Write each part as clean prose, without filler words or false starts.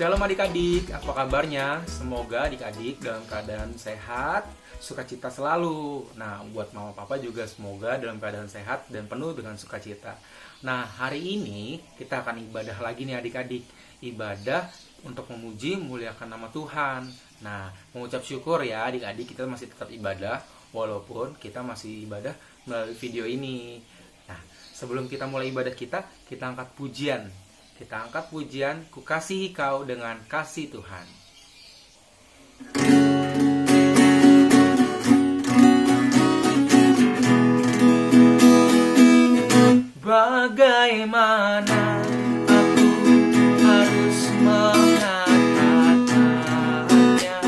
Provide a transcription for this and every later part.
Shalom adik-adik, apa kabarnya? Semoga adik-adik dalam keadaan sehat, sukacita selalu. Nah, buat mama papa juga semoga dalam keadaan sehat dan penuh dengan sukacita. Nah, hari ini kita akan ibadah lagi nih adik-adik. Ibadah untuk memuji, memuliakan nama Tuhan. Nah, mengucap syukur ya adik-adik, kita masih tetap ibadah walaupun kita masih ibadah melalui video ini. Nah, sebelum kita mulai ibadah kita angkat pujian. Kita angkat pujian, ku kasihi kau dengan kasih Tuhan. Bagaimana aku harus mengatakannya,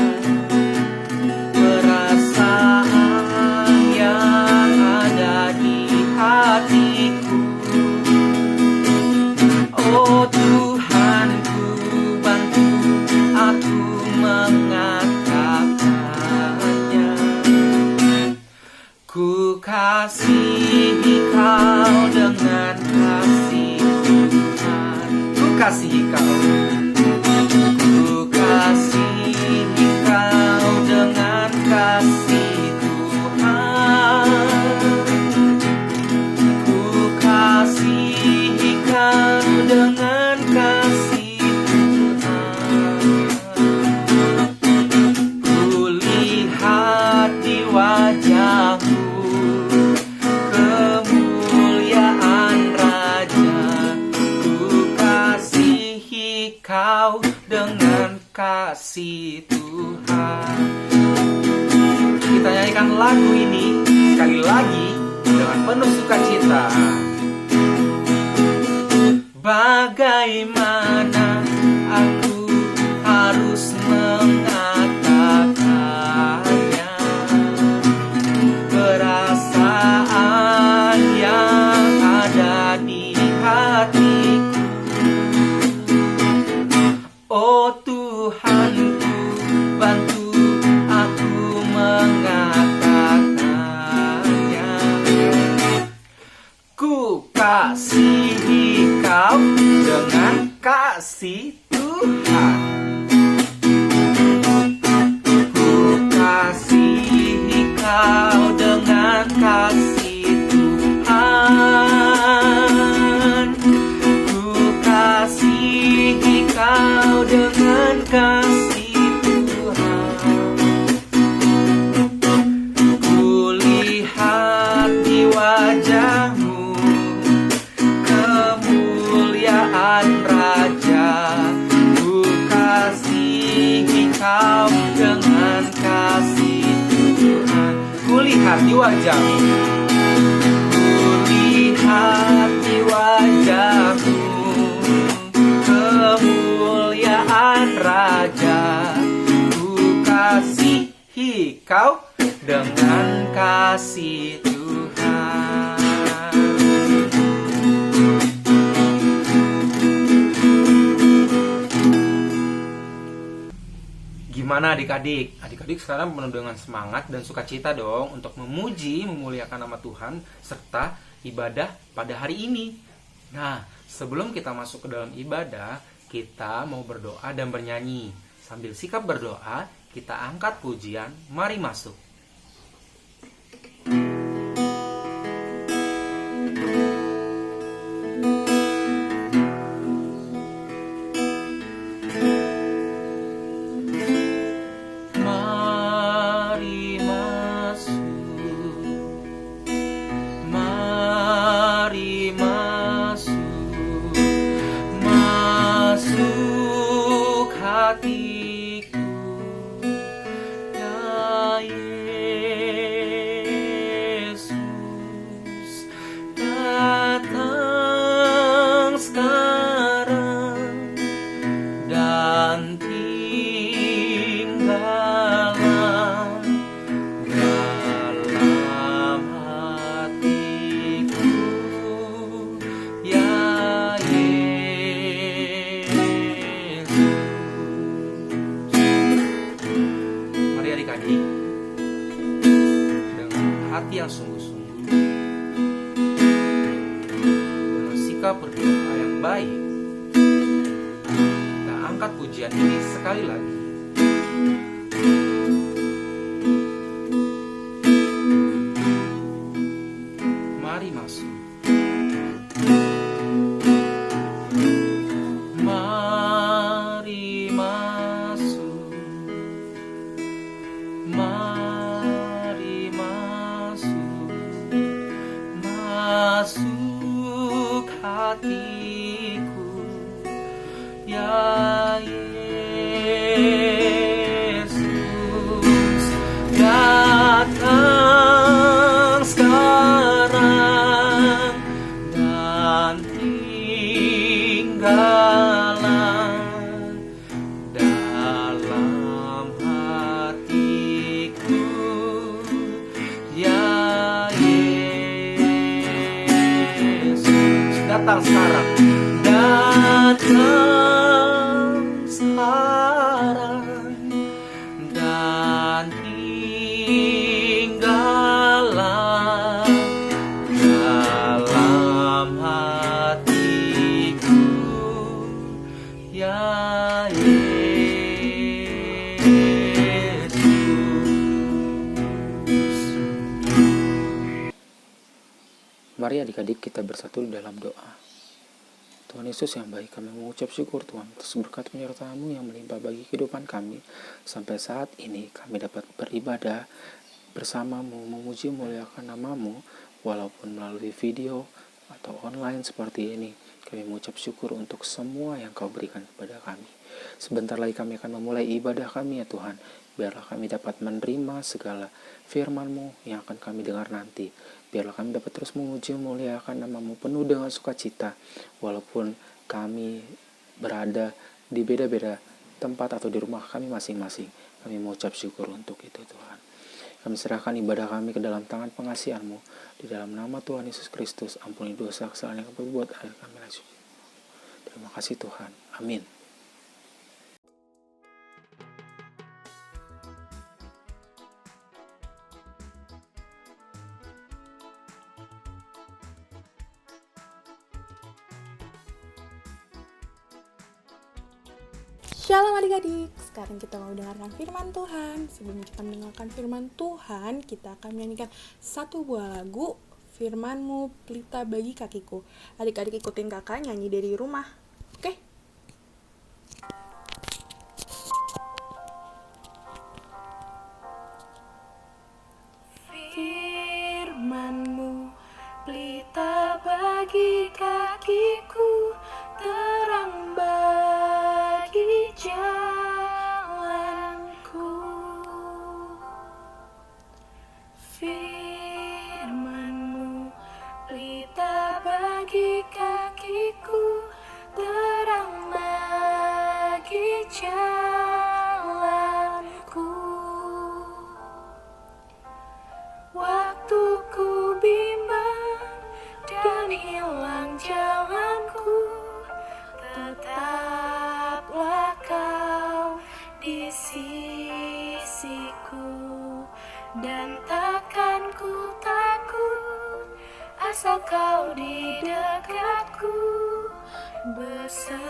perasaan yang ada di hatiku. Oh Tuhanku, bantu aku mengatakannya. Ku kasihi kau dengan kasih Tuhan. Ku kasihi kau. Ku kasihi kau dengan kasih Tuhan. Ku kasihi kau dengan kasih Tuhan. Ku lihat di wajahmu kemuliaan Raja. Ku kasihi kau dengan kasih Tuhan. Kita nyanyikan lagu ini sekali lagi dengan penuh sukacita. Bagaimana aku harus mengatakannya, perasaan yang ada di hatiku. Oh Tuhanku, bantu aku mengatakannya. Ku kasihi kau dengan kasih Tuhan. Ku kasihi kau dengan kasih Tuhan. Ku kasihi kau dengan kasih Tuhan. Ku lihat di wajahmu kemuliaan Raja. Ku kasihi kau dengan kasih Tuhan. Ku lihat di wajahmu. Ku lihat di wajahmu kemuliaan Raja. Ku kasihi kau dengan kasih Tuhan. Gimana adik-adik? Adik-adik sekarang penuh dengan semangat dan sukacita dong untuk memuji, memuliakan nama Tuhan serta ibadah pada hari ini. Nah, sebelum kita masuk ke dalam ibadah, kita mau berdoa dan bernyanyi. Sambil sikap berdoa, kita angkat pujian, mari masuk. Hatiku, ya angkat pujian ini sekali lagi. Mari masuk. Mari masuk. Mari masuk. Masuk hatiku, ya Yesus, datang sekarang dan tinggallah dalam hatiku, ya Yesus, datang sekarang, datang sekarang dan tinggallah dalam hatiku, ya Yesus. Mari adik-adik kita bersatu dalam doa. Tuhan Yesus yang baik, kami mengucap syukur Tuhan atas berkat penyertaan-Mu yang melimpah bagi kehidupan kami. Sampai saat ini kami dapat beribadah bersama-Mu, memuji memuliakan nama-Mu, walaupun melalui video atau online seperti ini. Kami mengucap syukur untuk semua yang Kau berikan kepada kami. Sebentar lagi kami akan memulai ibadah kami ya Tuhan. Biarlah kami dapat menerima segala firman-Mu yang akan kami dengar nanti. Biarlah kami dapat terus memuji memuliakan nama-Mu penuh dengan sukacita, walaupun kami berada di beda-beda tempat atau di rumah kami masing-masing. Kami mengucap syukur untuk itu Tuhan. Kami serahkan ibadah kami ke dalam tangan pengasihan-Mu. Di dalam nama Tuhan Yesus Kristus, ampuni dosa kesalahan yang kami buat, akhir kami lanjut. Terima kasih Tuhan. Amin. Shalom adik-adik, sekarang kita mau dengarkan firman Tuhan. Sebelum kita mendengarkan firman Tuhan, kita akan menyanyikan satu buah lagu, Firman-Mu pelita bagi kakiku. Adik-adik ikutin kakak nyanyi dari rumah, oke? Firman-Mu pelita bagi kakiku, terang bagi jalanku. Firman-Mu pelita bagi kakiku, terang bagi jalanku. Waktu ku bimbang dan hilang jalanku, tetaplah Kau di sisiku, dan takkan ku takut asal Kau di dekatku, besertaku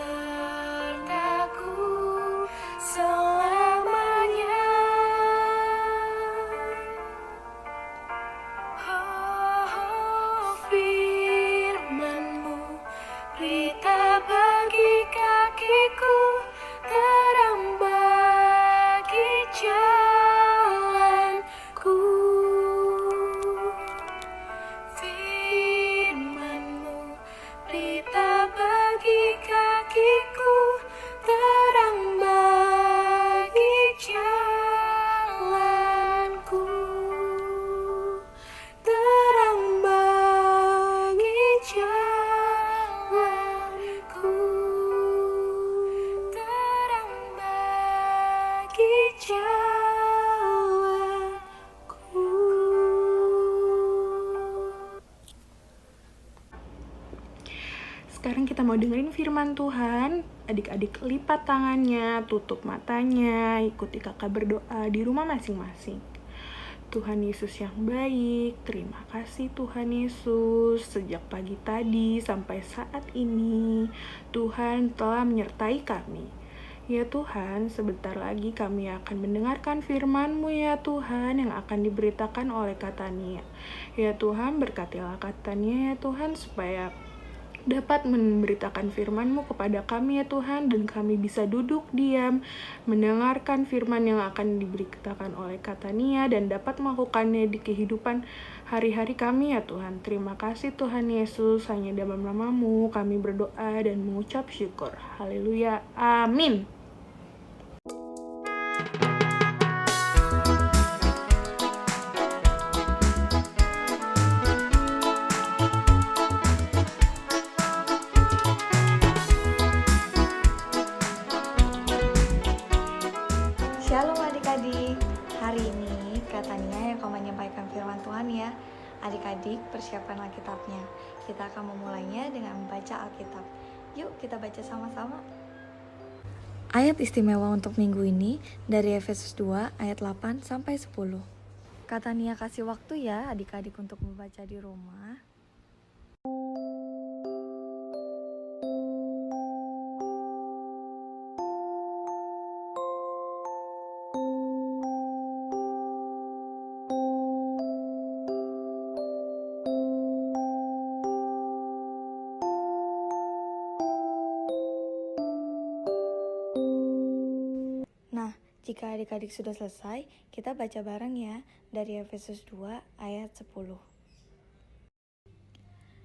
selamanya. Firman-Mu pelita bagi kakiku, terang bagi jalanku. Firman-Mu pelita bagi kakiku, terang bagi jalanku. Terang bagi jalanku, terang bagi jalanku. Sekarang kita mau dengerin firman Tuhan. Adik-adik lipat tangannya, tutup matanya, ikuti kakak berdoa di rumah masing-masing. Tuhan Yesus yang baik, terima kasih Tuhan Yesus. Sejak pagi tadi sampai saat ini, Tuhan telah menyertai kami. Ya Tuhan, sebentar lagi kami akan mendengarkan firman-Mu ya Tuhan yang akan diberitakan oleh Katania. Ya Tuhan, berkatilah Katania ya Tuhan supaya dapat memberitakan firman-Mu kepada kami ya Tuhan, dan kami bisa duduk diam mendengarkan firman yang akan diberitakan oleh Katania dan dapat melakukannya di kehidupan hari-hari kami ya Tuhan. Terima kasih Tuhan Yesus, hanya dalam nama-Mu kami berdoa dan mengucap syukur. Haleluya, amin. Shalom adik-adik, hari ini Katania yang akan menyampaikan firman Tuhan ya. Adik-adik persiapkan Alkitabnya. Kita akan memulainya dengan membaca Alkitab. Yuk kita baca sama-sama. Ayat istimewa untuk minggu ini dari Efesus 2 ayat 8 sampai 10. Katania kasih waktu ya adik-adik untuk membaca di rumah. Nah, jika adik-adik sudah selesai, kita baca bareng ya dari Efesus 2 ayat 10.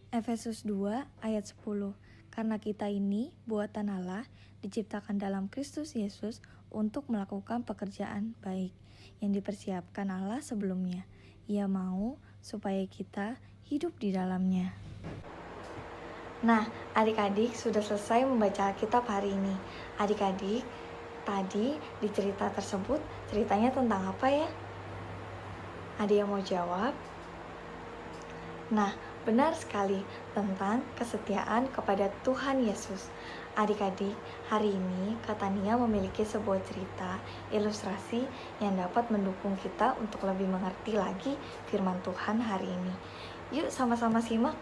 Efesus 2 ayat 10. Karena kita ini buatan Allah, diciptakan dalam Kristus Yesus untuk melakukan pekerjaan baik yang dipersiapkan Allah sebelumnya. Ia mau supaya kita hidup di dalamnya. Nah, adik-adik sudah selesai membaca Alkitab hari ini. Adik-adik, tadi di cerita tersebut ceritanya tentang apa ya? Ada yang mau jawab? Nah, benar sekali tentang kesetiaan kepada Tuhan Yesus. Adik-adik, hari ini Katania memiliki sebuah cerita ilustrasi yang dapat mendukung kita untuk lebih mengerti lagi firman Tuhan hari ini. Yuk sama-sama simak.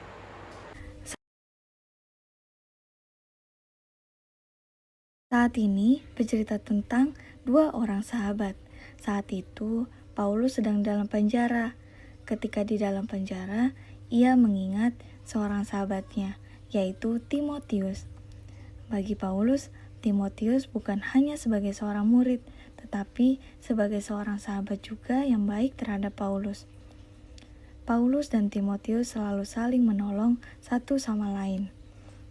Saat ini bercerita tentang dua orang sahabat. Saat itu Paulus sedang dalam penjara. Ketika di dalam penjara, ia mengingat seorang sahabatnya, yaitu Timotius. Bagi Paulus, Timotius bukan hanya sebagai seorang murid, tetapi sebagai seorang sahabat juga yang baik terhadap Paulus. Paulus dan Timotius selalu saling menolong satu sama lain.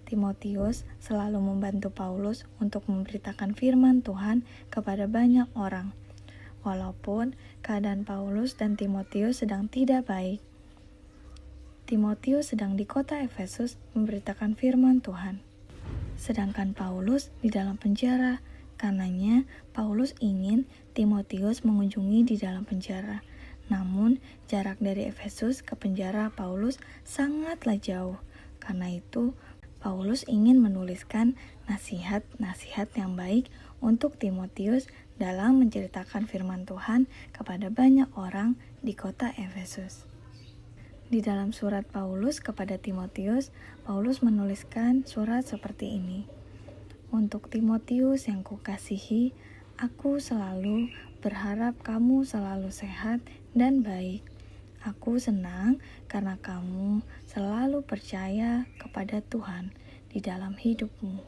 Timotius selalu membantu Paulus untuk memberitakan firman Tuhan kepada banyak orang, walaupun keadaan Paulus dan Timotius sedang tidak baik. Timotius sedang di kota Efesus memberitakan firman Tuhan, sedangkan Paulus di dalam penjara. Karenanya, Paulus ingin Timotius mengunjungi di dalam penjara. Namun, jarak dari Efesus ke penjara Paulus sangatlah jauh. Karena itu, Paulus ingin menuliskan nasihat-nasihat yang baik untuk Timotius dalam menceritakan firman Tuhan kepada banyak orang di kota Efesus. Di dalam surat Paulus kepada Timotius, Paulus menuliskan surat seperti ini. Untuk Timotius yang kukasihi, aku selalu berharap kamu selalu sehat dan baik. Aku senang karena kamu selalu percaya kepada Tuhan di dalam hidupmu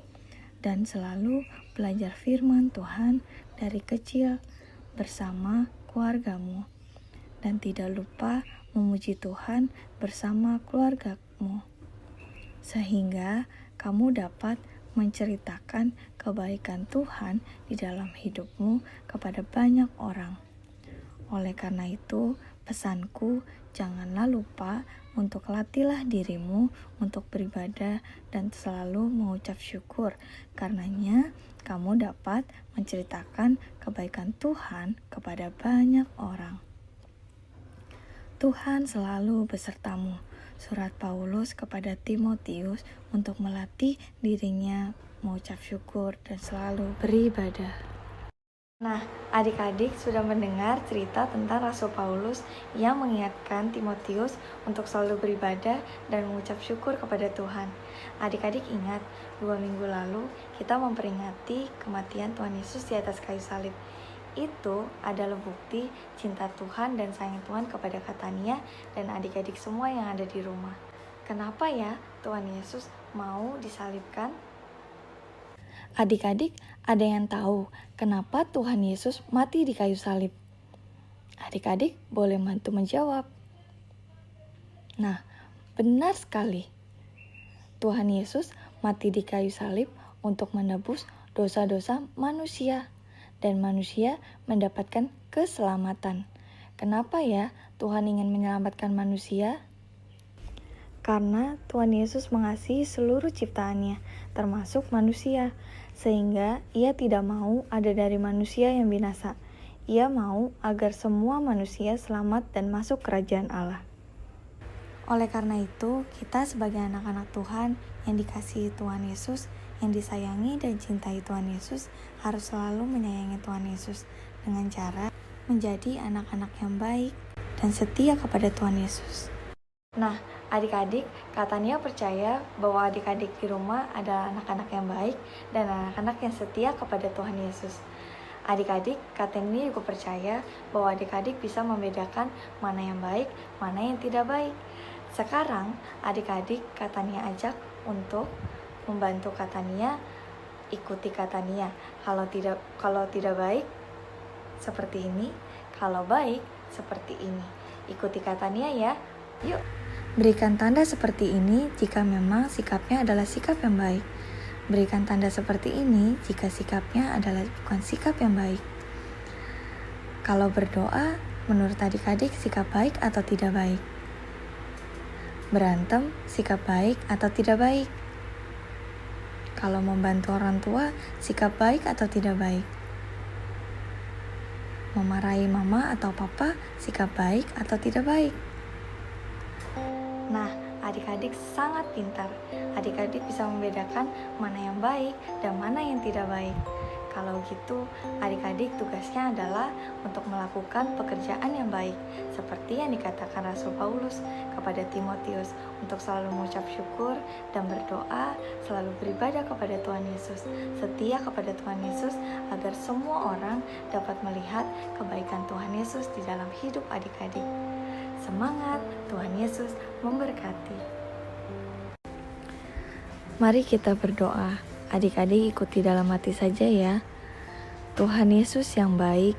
dan selalu belajar firman Tuhan dari kecil bersama keluargamu dan tidak lupa memuji Tuhan bersama keluargamu, sehingga kamu dapat menceritakan kebaikan Tuhan di dalam hidupmu kepada banyak orang. Oleh karena itu, pesanku, janganlah lupa untuk latihlah dirimu untuk beribadah dan selalu mengucap syukur. Karenanya, kamu dapat menceritakan kebaikan Tuhan kepada banyak orang. Tuhan selalu besertamu. Surat Paulus kepada Timotius untuk melatih dirinya mengucap syukur dan selalu beribadah. Nah, adik-adik sudah mendengar cerita tentang Rasul Paulus yang mengingatkan Timotius untuk selalu beribadah dan mengucap syukur kepada Tuhan. Adik-adik ingat, 2 minggu lalu kita memperingati kematian Tuhan Yesus di atas kayu salib. Itu adalah bukti cinta Tuhan dan sayang Tuhan kepada Katania dan adik-adik semua yang ada di rumah. Kenapa ya Tuhan Yesus mau disalibkan? Adik-adik, ada yang tahu kenapa Tuhan Yesus mati di kayu salib? Adik-adik boleh bantu menjawab. Nah, benar sekali. Tuhan Yesus mati di kayu salib untuk menebus dosa-dosa manusia, dan manusia mendapatkan keselamatan. Kenapa ya Tuhan ingin menyelamatkan manusia? Karena Tuhan Yesus mengasihi seluruh ciptaannya, termasuk manusia, sehingga Ia tidak mau ada dari manusia yang binasa. Ia mau agar semua manusia selamat dan masuk kerajaan Allah. Oleh karena itu, kita sebagai anak-anak Tuhan yang dikasihi Tuhan Yesus, yang disayangi dan cintai Tuhan Yesus, harus selalu menyayangi Tuhan Yesus dengan cara menjadi anak-anak yang baik dan setia kepada Tuhan Yesus. Nah, adik-adik, Katania percaya bahwa adik-adik di rumah adalah anak-anak yang baik dan anak-anak yang setia kepada Tuhan Yesus. Adik-adik, Katania juga percaya bahwa adik-adik bisa membedakan mana yang baik, mana yang tidak baik. Sekarang, adik-adik Katania ajak untuk membantu Katania, ikuti Katania. Kalau tidak baik, seperti ini. Kalau baik, seperti ini. Ikuti Katania ya. Yuk. Berikan tanda seperti ini jika memang sikapnya adalah sikap yang baik. Berikan tanda seperti ini jika sikapnya adalah bukan sikap yang baik. Kalau berdoa, menurut adik-adik sikap baik atau tidak baik? Berantem, sikap baik atau tidak baik? Kalau membantu orang tua, sikap baik atau tidak baik? Memarahi mama atau papa, sikap baik atau tidak baik? Nah, adik-adik sangat pintar. Adik-adik bisa membedakan mana yang baik dan mana yang tidak baik. Kalau gitu, adik-adik tugasnya adalah untuk melakukan pekerjaan yang baik, seperti yang dikatakan Rasul Paulus kepada Timotius, untuk selalu mengucap syukur dan berdoa, selalu beribadah kepada Tuhan Yesus, setia kepada Tuhan Yesus, agar semua orang dapat melihat kebaikan Tuhan Yesus di dalam hidup adik-adik. Semangat, Tuhan Yesus memberkati. Mari kita berdoa. Adik-adik ikuti dalam hati saja ya. Tuhan Yesus yang baik,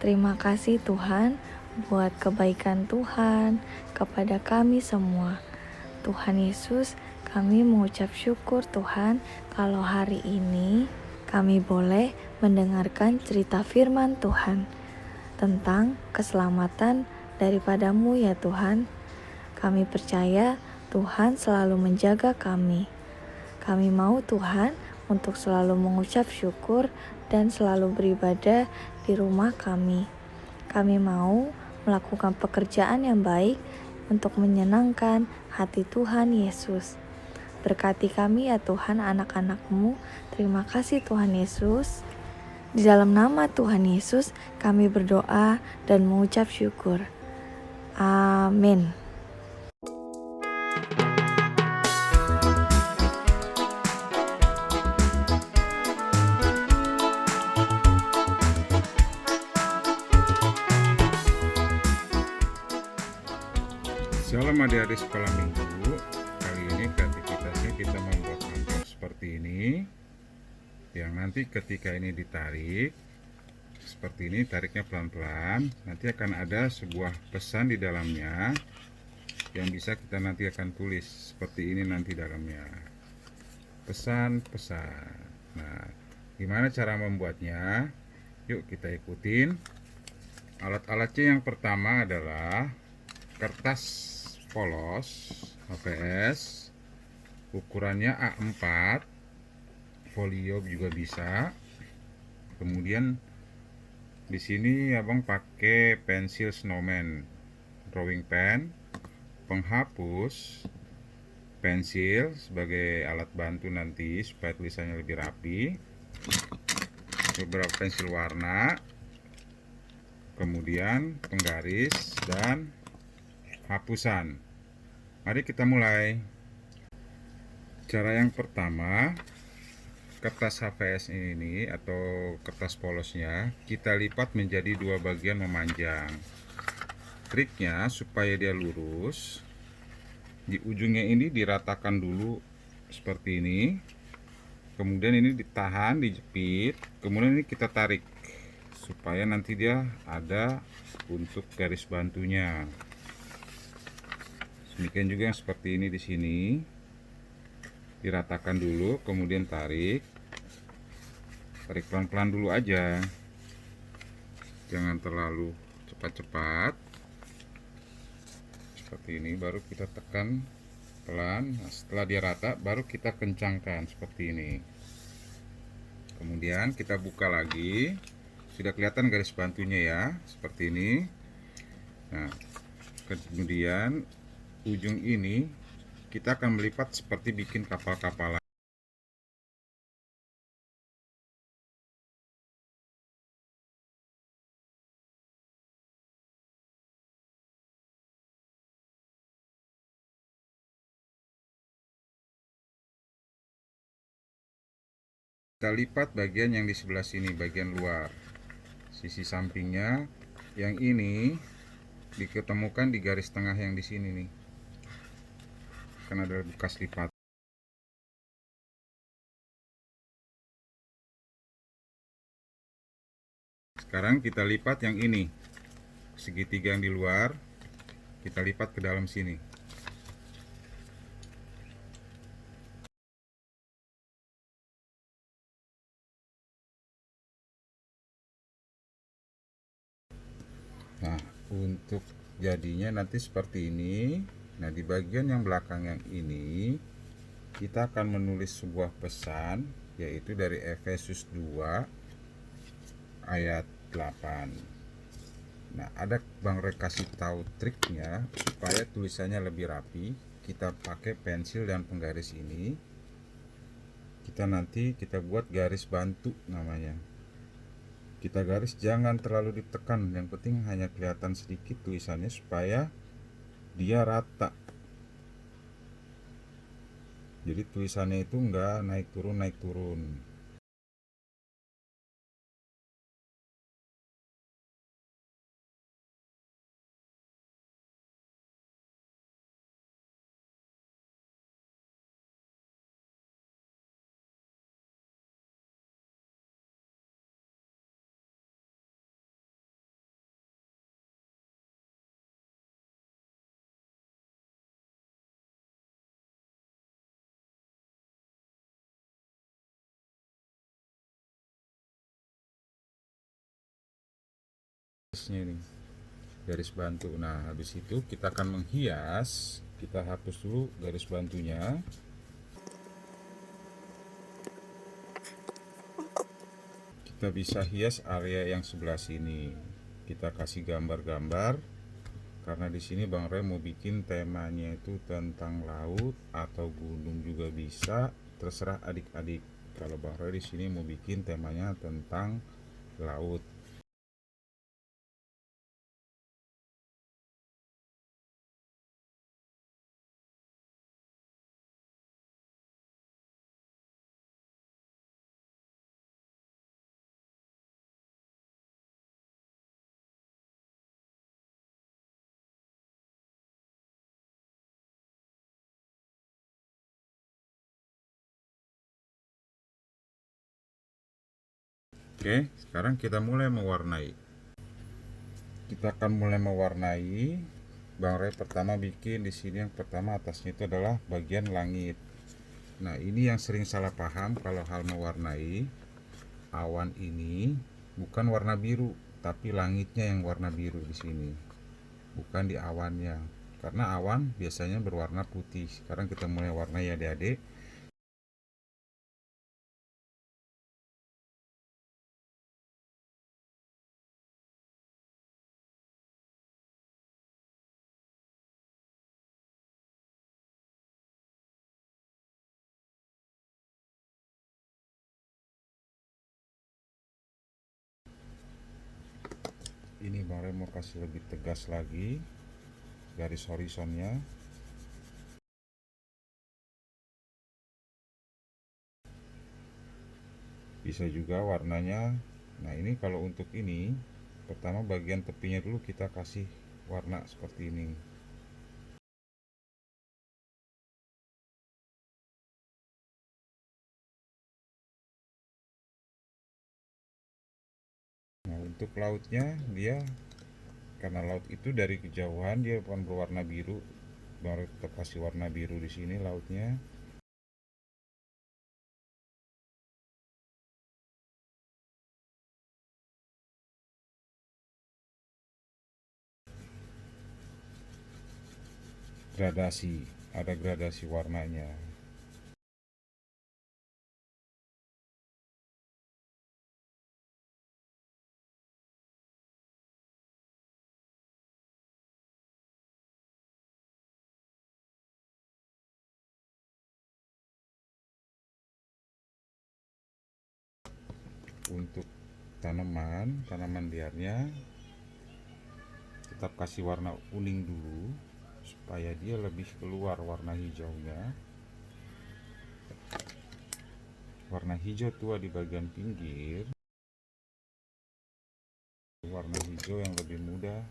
terima kasih Tuhan buat kebaikan Tuhan kepada kami semua. Tuhan Yesus, kami mengucap syukur Tuhan kalau hari ini kami boleh mendengarkan cerita firman Tuhan tentang keselamatan daripadamu ya Tuhan. Kami percaya Tuhan selalu menjaga kami. Kami mau Tuhan untuk selalu mengucap syukur dan selalu beribadah di rumah kami. Kami mau melakukan pekerjaan yang baik untuk menyenangkan hati Tuhan Yesus. Berkati kami ya Tuhan anak-anak-Mu. Terima kasih Tuhan Yesus. Di dalam nama Tuhan Yesus kami berdoa dan mengucap syukur. Amin. Shalom adik-adik sekolah minggu. Kali ini kreativitasnya kita membuat amplop seperti ini, yang nanti ketika ini ditarik seperti ini, tariknya pelan-pelan, nanti akan ada sebuah pesan di dalamnya yang bisa kita nanti akan tulis seperti ini nanti dalamnya, pesan-pesan. Nah, gimana cara membuatnya? Yuk kita ikutin. Alat-alatnya yang pertama adalah kertas polos HVS, ukurannya A4, folio juga bisa. Kemudian di sini abang pakai pensil snowman, drawing pen, penghapus, pensil sebagai alat bantu nanti supaya tulisannya lebih rapi. beberapa pensil warna, kemudian penggaris dan hapusan. Mari kita mulai. Cara yang pertama, kertas HVS ini atau kertas polosnya kita lipat menjadi dua bagian memanjang. Triknya supaya dia lurus, di ujungnya ini diratakan dulu seperti ini, kemudian ini ditahan, dijepit, kemudian ini kita tarik supaya nanti dia ada untuk garis bantunya. Demikian juga yang seperti ini di sini, diratakan dulu, kemudian tarik pelan-pelan dulu aja, jangan terlalu cepat-cepat. Seperti ini, baru kita tekan pelan. Nah, setelah dia rata baru kita kencangkan seperti ini. Kemudian kita buka lagi, sudah kelihatan garis bantunya ya, seperti ini. Nah, kemudian ujung ini kita akan melipat seperti bikin kapal-kapalan. Kita lipat bagian yang di sebelah sini, bagian luar, sisi sampingnya. Yang ini diketemukan di garis tengah yang di sini nih, kan ada bekas lipat. Sekarang kita lipat yang ini, segitiga yang di luar, kita lipat ke dalam sini. Nah, untuk jadinya nanti seperti ini. Nah, di bagian yang belakang yang ini kita akan menulis sebuah pesan, yaitu dari Efesus 2 ayat 8. Nah, ada Bang Re kasih tahu triknya supaya tulisannya lebih rapi. Kita pakai pensil dan penggaris ini. Kita buat garis bantu namanya. Kita garis jangan terlalu ditekan, yang penting hanya kelihatan sedikit tulisannya supaya dia rata. Jadi tulisannya itu enggak naik turun. Ini garis bantu. Nah, habis itu kita akan menghias. Kita hapus dulu garis bantunya. Kita bisa hias area yang sebelah sini. Kita kasih gambar-gambar karena di sini Bang Re mau bikin temanya itu tentang laut atau gunung juga bisa, terserah adik-adik. Kalau Bang Re di sini mau bikin temanya tentang laut. Oke, sekarang kita mulai mewarnai. Kita akan mulai mewarnai. Bang Re pertama bikin di sini, yang pertama atasnya itu adalah bagian langit. Nah, ini yang sering salah paham kalau hal mewarnai. Awan ini bukan warna biru, tapi langitnya yang warna biru di sini. Bukan di awannya. Karena awan biasanya berwarna putih. Sekarang kita mulai warnai ya adik-adik. Ini Bang Ray mau kasih lebih tegas lagi garis horizonnya. Bisa juga warnanya. Nah ini kalau untuk ini, pertama bagian tepinya dulu kita kasih warna seperti ini. Nah untuk lautnya, dia karena laut itu dari kejauhan dia akan berwarna biru, baru kita kasih warna biru di sini lautnya. Gradasi, ada gradasi warnanya. Untuk tanaman liarnya tetap kasih warna kuning dulu supaya dia lebih keluar warna hijaunya. Warna hijau tua di bagian pinggir, warna hijau yang lebih muda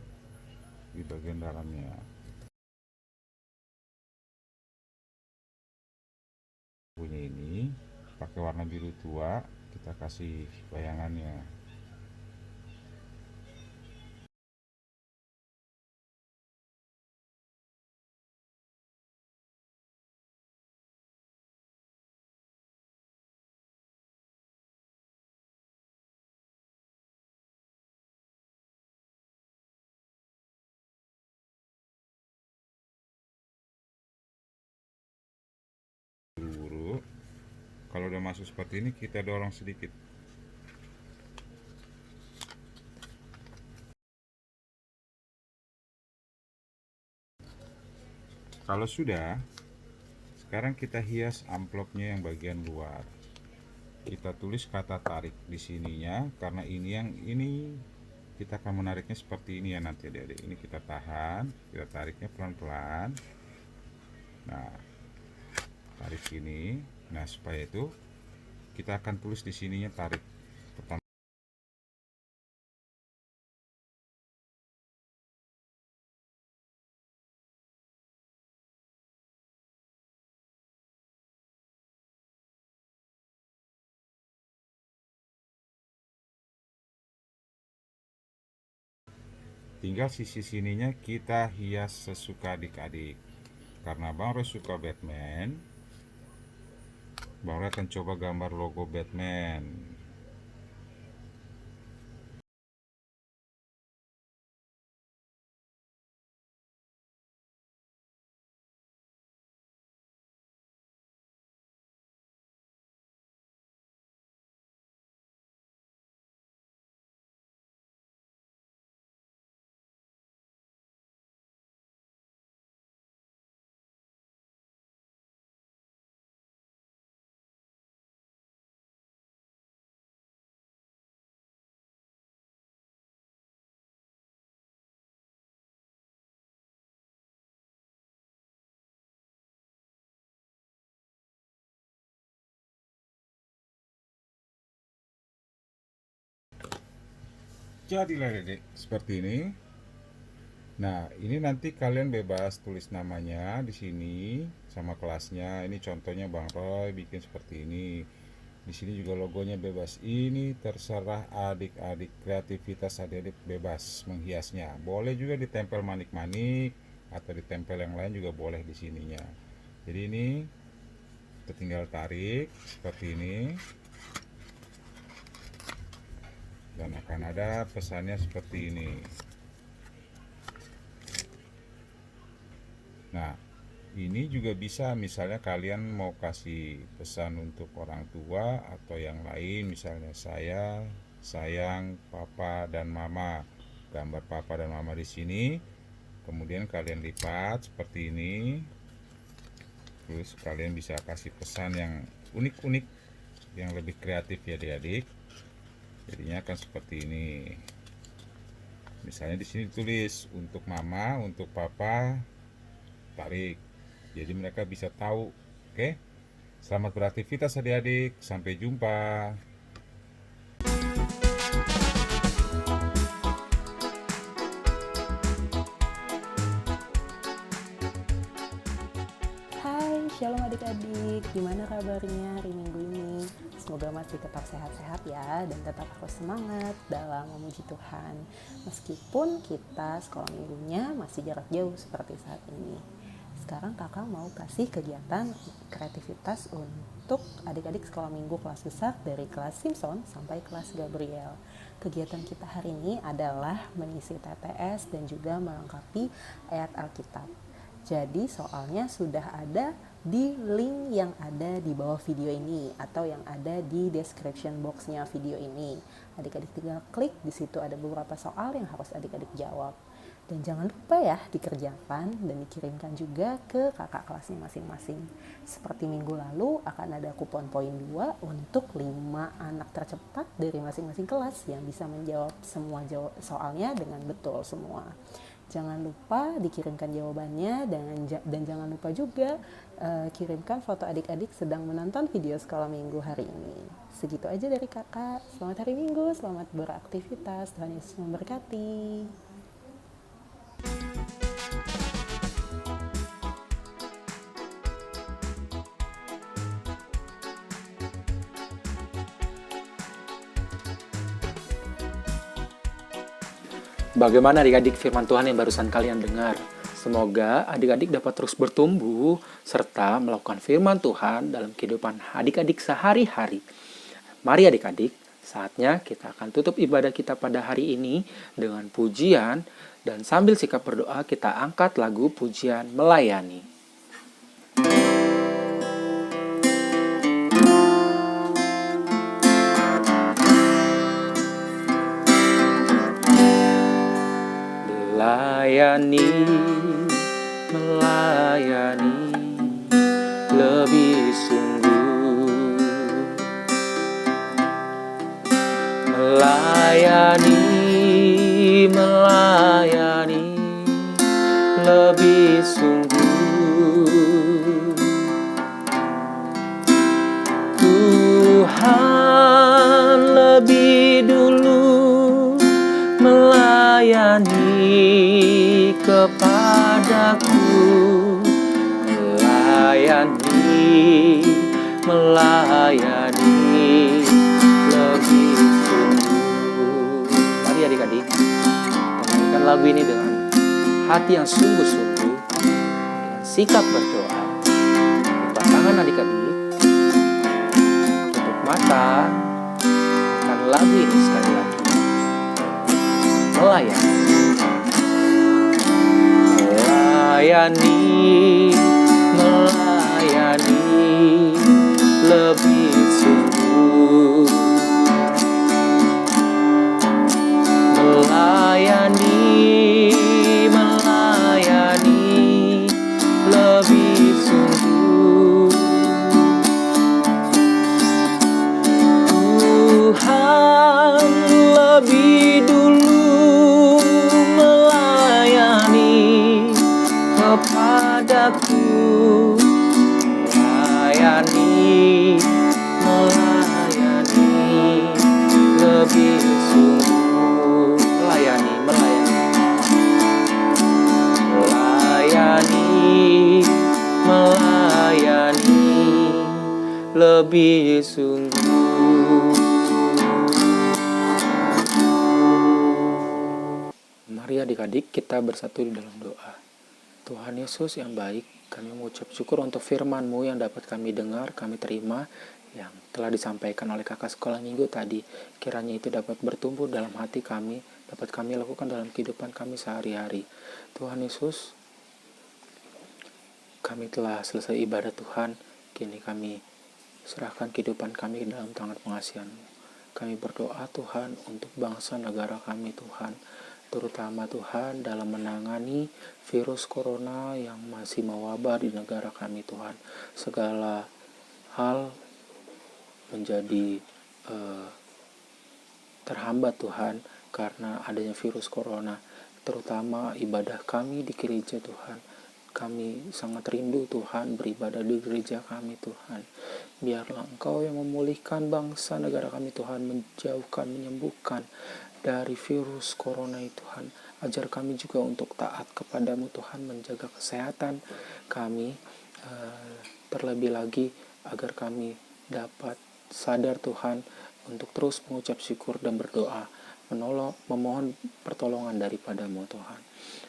di bagian dalamnya. Punya ini pakai warna biru tua, kita kasih bayangannya. Buru-buru, kalau udah masuk seperti ini kita dorong sedikit. Kalau sudah, sekarang kita hias amplopnya yang bagian luar. Kita tulis kata tarik di sininya, karena ini kita akan menariknya seperti ini ya nanti adik-adik. Ini kita tahan, kita tariknya pelan-pelan. Nah, tarik sini. Nah, supaya itu kita akan tulis di sininya tarik. Pertama, tinggal sisi sininya kita hias sesuka adik-adik. Karena Bang Roy suka Batman, Bang Roy akan coba gambar logo Batman. Jadilah dedek seperti ini. Nah, ini nanti kalian bebas tulis namanya di sini sama kelasnya. Ini contohnya Bang Roy bikin seperti ini. Di sini juga logonya bebas. Ini terserah adik-adik, kreativitas adik-adik bebas menghiasnya. Boleh juga ditempel manik-manik atau ditempel yang lain juga boleh di sininya. Jadi ini kita tinggal tarik seperti ini. Dan akan ada pesannya seperti ini. Nah, ini juga bisa misalnya kalian mau kasih pesan untuk orang tua atau yang lain, misalnya saya sayang papa dan mama. Gambar papa dan mama di sini. Kemudian kalian lipat seperti ini. Terus kalian bisa kasih pesan yang unik-unik, yang lebih kreatif ya adik-adik. Jadinya akan seperti ini. Misalnya di sini tulis untuk mama, untuk papa, tarik. Jadi mereka bisa tahu. Oke? Selamat beraktivitas adik-adik. Sampai jumpa. Hai, shalom adik-adik. Gimana kabarnya hari Minggu ini? Semoga masih tetap sehat-sehat ya dan tetap harus semangat dalam memuji Tuhan. Meskipun kita sekolah minggunya masih jarak jauh seperti saat ini. Sekarang kakak mau kasih kegiatan kreativitas untuk adik-adik sekolah minggu kelas besar dari kelas Simpson sampai kelas Gabriel. Kegiatan kita hari ini adalah mengisi TTS dan juga melengkapi ayat Alkitab. Jadi soalnya sudah ada di link yang ada di bawah video ini atau yang ada di description box-nya video ini. Adik-adik tinggal klik, di situ ada beberapa soal yang harus adik-adik jawab. Dan jangan lupa ya dikerjakan dan dikirimkan juga ke kakak kelasnya masing-masing. Seperti minggu lalu akan ada kupon poin 2 untuk 5 anak tercepat dari masing-masing kelas yang bisa menjawab semua soalnya dengan betul semua. Jangan lupa dikirimkan jawabannya dan jangan lupa juga kirimkan foto adik-adik sedang menonton video sekolah minggu hari ini. Segitu aja dari kakak. Selamat hari Minggu, selamat beraktivitas. Tuhan Yesus memberkati. Bagaimana adik-adik firman Tuhan yang barusan kalian dengar? Semoga adik-adik dapat terus bertumbuh serta melakukan firman Tuhan dalam kehidupan adik-adik sehari-hari. Mari adik-adik, saatnya kita akan tutup ibadah kita pada hari ini dengan pujian dan sambil sikap berdoa kita angkat lagu pujian melayani. Melayani lebih sungguh, melayani lebih sungguh. Tuhan lebih dulu melayani kepadaku, melayani lebih sungguh. Mari adik-adik, menyanyikan lagu ini dengan hati yang sungguh-sungguh, dengan sikap berdoa. Buka tangan adik-adik, tutup mata, akan lagu ini sekali lagi. Melayani lebih sungguh, melayani lebih sungguh. Tuhan lebih dulu melayani kepadaku, melayani lebih sungguh. Melayani lebih sungguh. Mari adik-adik kita bersatu di dalam doa. Tuhan Yesus yang baik, kami mengucap syukur untuk firman-Mu yang dapat kami dengar, kami terima, yang telah disampaikan oleh kakak sekolah minggu tadi. Kiranya itu dapat bertumbuh dalam hati kami, dapat kami lakukan dalam kehidupan kami sehari-hari. Tuhan Yesus, kami telah selesai ibadah Tuhan, kini kami serahkan kehidupan kami dalam tangan pengasihan-Mu. Kami berdoa Tuhan untuk bangsa negara kami Tuhan, terutama Tuhan dalam menangani virus corona yang masih mewabah di negara kami Tuhan. Segala hal menjadi terhambat Tuhan karena adanya virus corona, terutama ibadah kami di gereja Tuhan. Kami sangat rindu Tuhan beribadah di gereja kami Tuhan. Biarlah Engkau yang memulihkan bangsa negara kami Tuhan, menjauhkan, menyembuhkan dari virus corona itu Tuhan. Ajar kami juga untuk taat kepadamu Tuhan, menjaga kesehatan kami, terlebih lagi agar kami dapat sadar Tuhan untuk terus mengucap syukur dan berdoa, memohon pertolongan daripadamu Tuhan.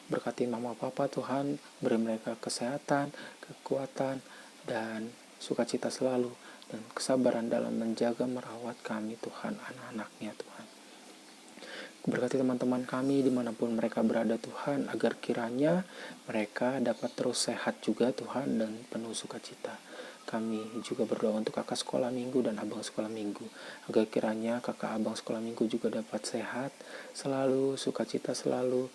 Berkati mama papa Tuhan, beri mereka kesehatan, kekuatan, dan sukacita selalu, dan kesabaran dalam menjaga merawat kami Tuhan, anak-anaknya Tuhan. Berkati teman-teman kami dimanapun mereka berada Tuhan, agar kiranya mereka dapat terus sehat juga Tuhan, dan penuh sukacita. Kami juga berdoa untuk kakak sekolah minggu dan abang sekolah minggu, agar kiranya kakak abang sekolah minggu juga dapat sehat selalu, sukacita selalu.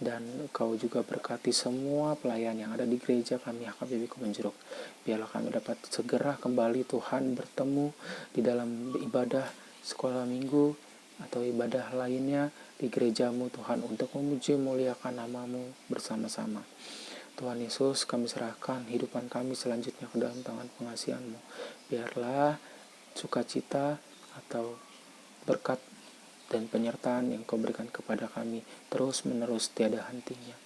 Dan Kau juga berkati semua pelayan yang ada di gereja kami HKBP Kebonjeruk. Biarlah kami dapat segera kembali Tuhan bertemu di dalam ibadah sekolah minggu atau ibadah lainnya di gerejamu Tuhan, untuk memuji muliakan namamu bersama-sama. Tuhan Yesus, kami serahkan hidupan kami selanjutnya ke dalam tangan pengasihan-Mu. Biarlah sukacita atau berkat dan penyertaan yang Kau berikan kepada kami terus menerus tiada hentinya.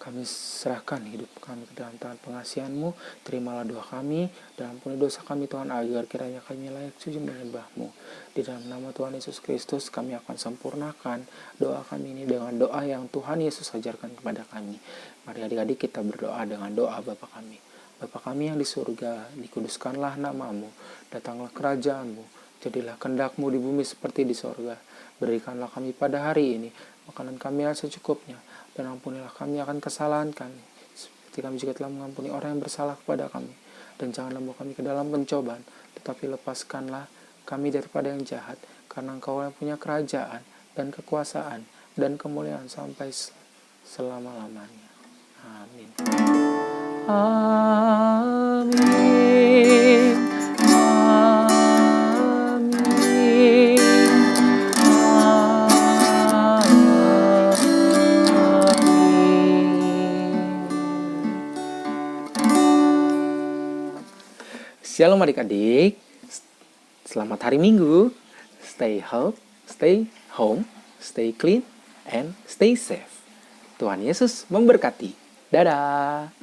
Kami serahkan hidup kami ke dalam tangan pengasihan-Mu. Terimalah doa kami dan ampuni dosa kami Tuhan, agar kiranya kami layak sujud menyembah-Mu. Di dalam nama Tuhan Yesus Kristus kami akan sempurnakan doa kami ini dengan doa yang Tuhan Yesus ajarkan kepada kami. Mari adik-adik kita berdoa dengan doa Bapa kami. Bapa kami yang di surga, dikuduskanlah namamu, datanglah kerajaan-Mu, jadilah kehendak-Mu di bumi seperti di sorga. Berikanlah kami pada hari ini makanan kami yang secukupnya, dan ampunilah kami akan kesalahan kami, seperti kami juga telah mengampuni orang yang bersalah kepada kami. Dan janganlah membawa kami ke dalam pencobaan, tetapi lepaskanlah kami daripada yang jahat, karena Engkau yang punya kerajaan dan kekuasaan dan kemuliaan sampai selama-lamanya. Amin. Amin. Shalom adik-adik, selamat hari Minggu. Stay healthy, stay home, stay clean, and stay safe. Tuhan Yesus memberkati. Dadah.